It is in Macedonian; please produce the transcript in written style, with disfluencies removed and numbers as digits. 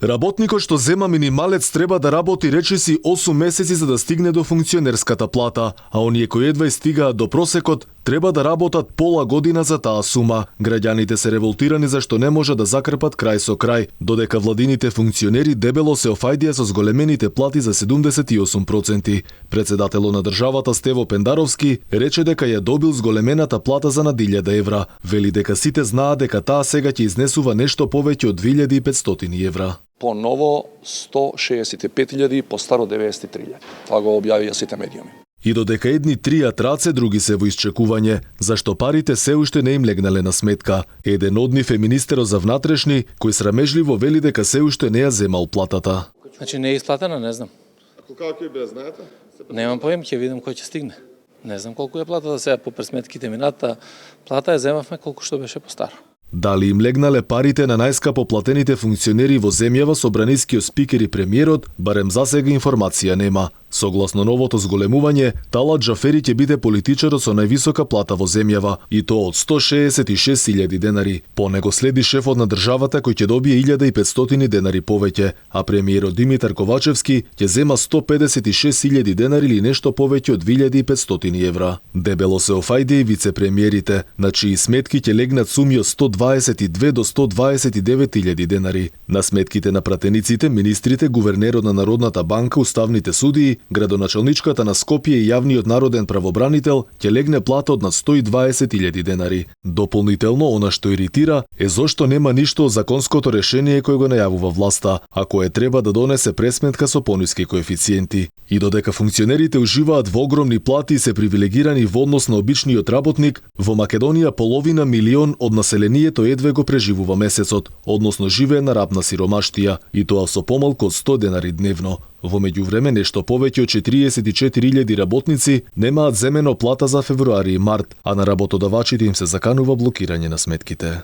Работникот што зема минималец треба да работи речиси 8 месеци за да стигне до функционерската плата, а оние кои едва стигаат до просекот треба да работат пола година за таа сума. Граѓаните се револтирани зашто не може да закрпат крај со крај, додека владините функционери дебело се офајдија со зголемените плати за 78%. Председателот на државата Стево Пендаровски рече дека ја добил зголемената плата за над 1000 евра. Вели дека сите знаат дека таа сега ќе изнесува нешто повеќе од 2500 евра. По ново 165.000, по старо 93.000. Тоа го објавија сите медиуми. И додека едни тријат раце, други се во исчекување, зашто парите се уште не им легнале на сметка. Еден од нив е министерот за внатрешни, кој срамежливо вели дека се уште не ја земал платата. Значи не е исплатена, не знам. Колку ќе бе, знаете? Немам поем, ќе видам кој ќе стигне. Не знам колку е платата сега по пресметките мината. Плата ја земавме колку што беше постара. Дали им легнале парите на најскапо платените функционери во земјава со бранискиот спикер и премиерот, барем засега информација нема. Согласно новото зголемување, Талат Джафери ќе биде политичарот со највисока плата во земјава, и тоа од 166.000 денари. По него следи шефот на државата кој ќе добие 1500 денари повеќе, а премиерот Димитар Ковачевски ќе зема 156.000 денари или нешто повеќе од 2500 евра. Дебело се офајде и вице-премиерите, на чии сметки ќе легнат суми од 122 до 129.000 денари. На сметките на пратениците, министрите, гувернерот на Народната банка, уставните судии, градоначалничката на Скопје и јавниот народен правобранител ќе легне плата од над 120.000 денари. Дополнително, она што иритира е зошто нема ништо од законското решение кој го најавува власта, а кое треба да донесе пресметка со пониски коефициенти. И додека функционерите уживаат во огромни плати и се привилегирани во однос на обичниот работник, во Македонија половина милион од населението едве го преживува месецот, односно живее на раб на сиромаштија, и тоа со помалку од 100 денари дневно. Во меѓувреме нешто повеќе од 44.000 работници немаат земено плата за февруари и март, а на работодавачите им се заканува блокирање на сметките.